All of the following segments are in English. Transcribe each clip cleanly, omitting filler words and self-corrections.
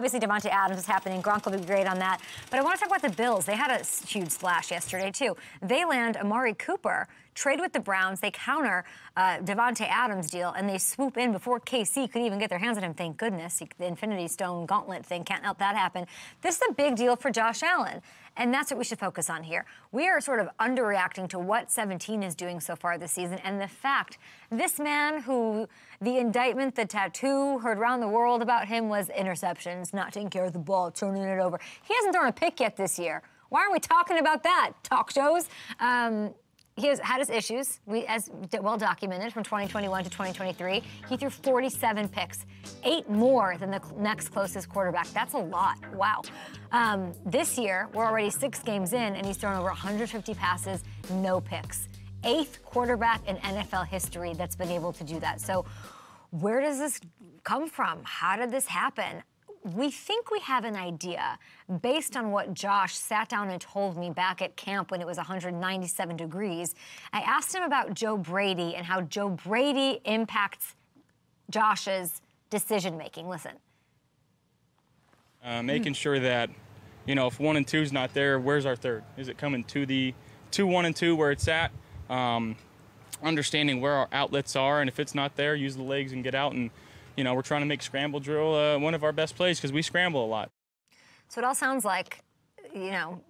Obviously, Davante Adams is happening. Gronk will be great on that. But I want to talk about the Bills. They had a huge splash yesterday, too. They land Amari Cooper, trade with the Browns. They counter Davante Adams' deal, and they swoop in before KC could even get their hands on him. Thank goodness. The Infinity Stone Gauntlet thing can't help that happen. This is a big deal for Josh Allen. And that's what we should focus on here. We are sort of underreacting to what 17 is doing so far this season, and the fact this man who the indictment, the tattoo heard around the world about him was interceptions, not taking care of the ball, turning it over. He hasn't thrown a pick yet this year. Why aren't we talking about that? Talk shows. He has had his issues, as well documented, from 2021 to 2023. He threw 47 picks, 8 more than the next closest quarterback. That's a lot. Wow. This year, we're already 6 games in, and he's thrown over 150 passes, no picks. 8th quarterback in NFL history that's been able to do that. So where does this come from? How did this happen? We think we have an idea based on what Josh sat down and told me back at camp when it was 197 degrees. I asked him about Joe Brady and how Joe Brady impacts Josh's decision-making. Listen. Making sure that, you know, if 1 and 2 is not there, where's our third? Is it coming to the 1 and 2 where it's at? Understanding where our outlets are, and if it's not there, use the legs and get out. And you know, we're trying to make scramble drill one of our best plays because we scramble a lot. So it all sounds like, you know,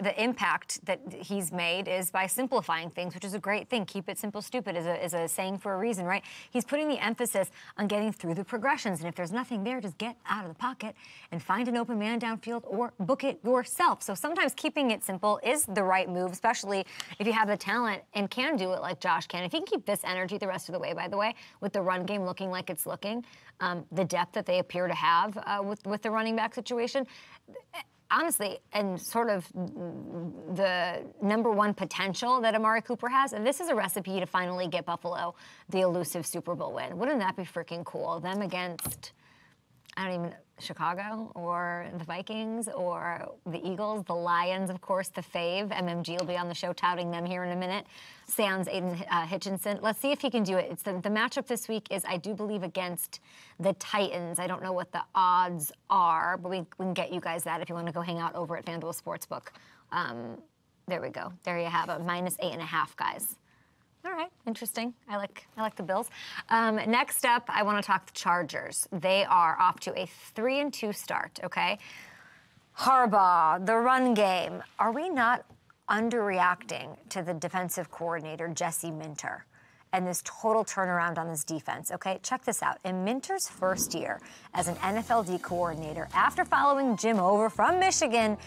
the impact that he's made is by simplifying things, which is a great thing. Keep it simple, stupid is a saying for a reason, right? He's putting the emphasis on getting through the progressions. And if there's nothing there, just get out of the pocket and find an open man downfield or book it yourself. So sometimes keeping it simple is the right move, especially if you have the talent and can do it like Josh can. If he can keep this energy the rest of the way, by the way, with the run game looking like it's looking, the depth that they appear to have with the running back situation, honestly, and sort of the #1 potential that Amari Cooper has, and this is a recipe to finally get Buffalo the elusive Super Bowl win. Wouldn't that be freaking cool? Them against, I don't even, Chicago or the Vikings or the Eagles, the Lions, of course, the fave. MMG will be on the show touting them here in a minute. Sans Aiden Hutchinson. Let's see if he can do it. It's the matchup this week is, I do believe, against the Titans. I don't know what the odds are, but we can get you guys that if you want to go hang out over at FanDuel Sportsbook. There we go. There you have it. -8.5, guys. All right, interesting. I like the Bills. Next up, I want to talk the Chargers. They are off to a 3-2 start, okay? Harbaugh, the run game. Are we not underreacting to the defensive coordinator, Jesse Minter, and this total turnaround on this defense, okay? Check this out. In Minter's first year as an NFL D coordinator, after following Jim over from Michigan,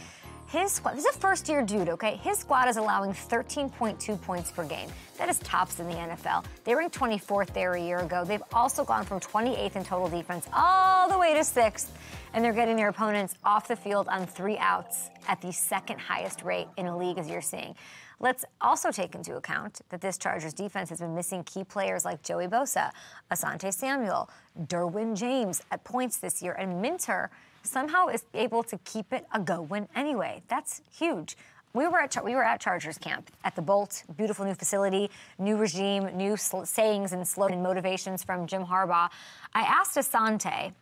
his squad, this is a first-year dude, okay? His squad is allowing 13.2 points per game. That is tops in the NFL. They ranked 24th there a year ago. They've also gone from 28th in total defense all the way to 6th, and they're getting their opponents off the field on 3 outs at the 2nd highest rate in the league, as you're seeing. Let's also take into account that this Chargers defense has been missing key players like Joey Bosa, Asante Samuel, Derwin James at points this year, and Minter somehow is able to keep it a-going anyway. That's huge. We were at Chargers camp at the Bolt, beautiful new facility, new regime, new sayings and slogans and motivations from Jim Harbaugh. I asked Asante,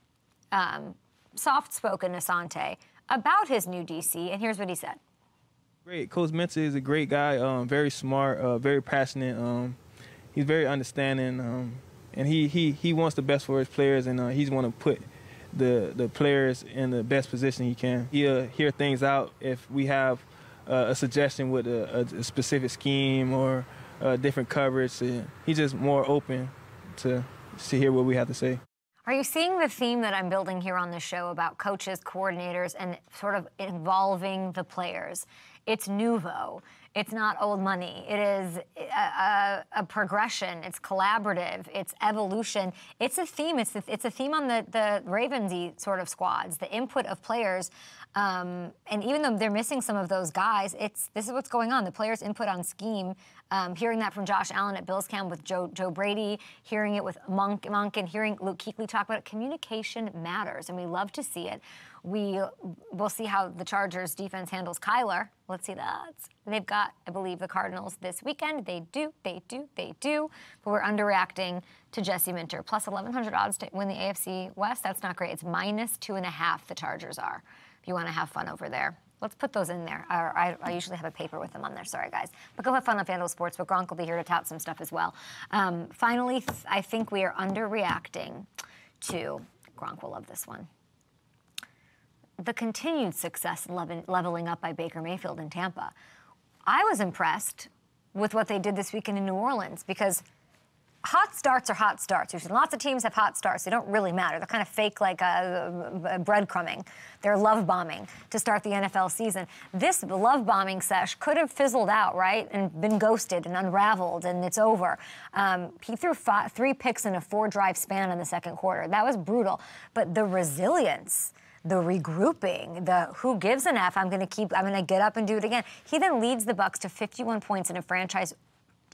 soft-spoken Asante, about his new DC, and here's what he said. Great. Coach Minter is a great guy, very smart, very passionate. He's very understanding, and he wants the best for his players, and he's want to put the players in the best position he can. He'll hear things out if we have a suggestion with a specific scheme or different coverage. He's just more open to hear what we have to say. Are you seeing the theme that I'm building here on the show about coaches, coordinators, and sort of involving the players? It's nouveau. It's not old money. It is a progression. It's collaborative. It's evolution. It's a theme. It's a theme on the Ravensy sort of squads, the input of players. And even though they're missing some of those guys, this is what's going on. The players' input on scheme, hearing that from Josh Allen at Bills Camp with Joe Brady, hearing it with Monk, and hearing Luke Kuechly talk about it. Communication matters, and we love to see it. We'll see how the Chargers defense handles Kyler. Let's see that. They've got, I believe, the Cardinals this weekend. They do. But we're underreacting to Jesse Minter. Plus 1,100 odds to win the AFC West. That's not great. It's -2.5 the Chargers are, if you want to have fun over there. Let's put those in there. I usually have a paper with them on there. Sorry, guys. But go have fun on FanDuel Sportsbook. Gronk will be here to tout some stuff as well. Finally, I think we are underreacting to, Gronk will love this one, the continued success leveling up by Baker Mayfield in Tampa. I was impressed with what they did this weekend in New Orleans because hot starts are hot starts. Lots of teams have hot starts. They don't really matter. They're kind of fake, like breadcrumbing. They're love bombing to start the NFL season. This love bombing sesh could have fizzled out, right, and been ghosted and unraveled, and it's over. He threw 3 picks in a 4-drive span in the second quarter. That was brutal. But the resilience, the regrouping, the who gives an F, I'm going to get up and do it again. He then leads the Bucs to 51 points in a franchise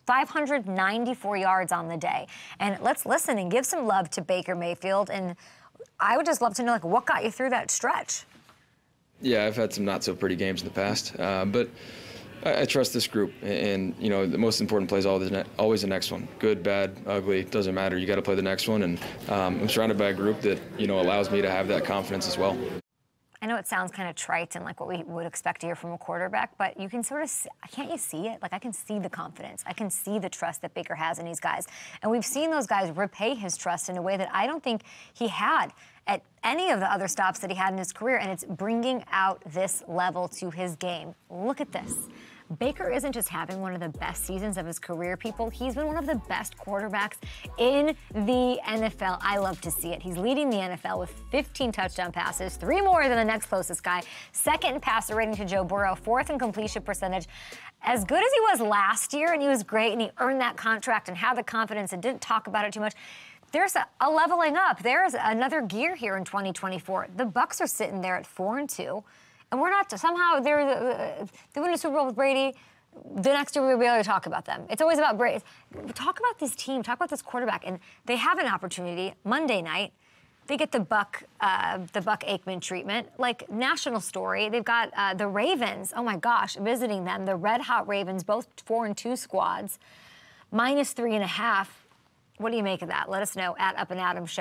594 yards on the day. And let's listen and give some love to Baker Mayfield. And I would just love to know, like, what got you through that stretch? Yeah, I've had some not-so-pretty games in the past, but I trust this group. And, you know, the most important play is always the next one. Good, bad, ugly, doesn't matter. You got to play the next one. And I'm surrounded by a group that, you know, allows me to have that confidence as well. I know it sounds kind of trite and like what we would expect to hear from a quarterback, but you can sort of see, can't you see it? Like, I can see the confidence. I can see the trust that Baker has in these guys. And we've seen those guys repay his trust in a way that I don't think he had at any of the other stops that he had in his career, and it's bringing out this level to his game. Look at this. Baker isn't just having one of the best seasons of his career, people. He's been one of the best quarterbacks in the NFL. I love to see it. He's leading the NFL with 15 touchdown passes, 3 more than the next closest guy, 2nd in passer rating to Joe Burrow, 4th in completion percentage. As good as he was last year, and he was great, and he earned that contract and had the confidence and didn't talk about it too much, there's a leveling up. There's another gear here in 2024. The Bucs are sitting there at 4-2. And we're not, somehow, they win a Super Bowl with Brady. The next year we'll be able to talk about them. It's always about Brady. Talk about this team. Talk about this quarterback. And they have an opportunity Monday night. They get the Buck Aikman treatment, like national story. They've got the Ravens. Oh my gosh, visiting them. The Red Hot Ravens, both 4-2 squads, -3.5. What do you make of that? Let us know at Up and Adams Show.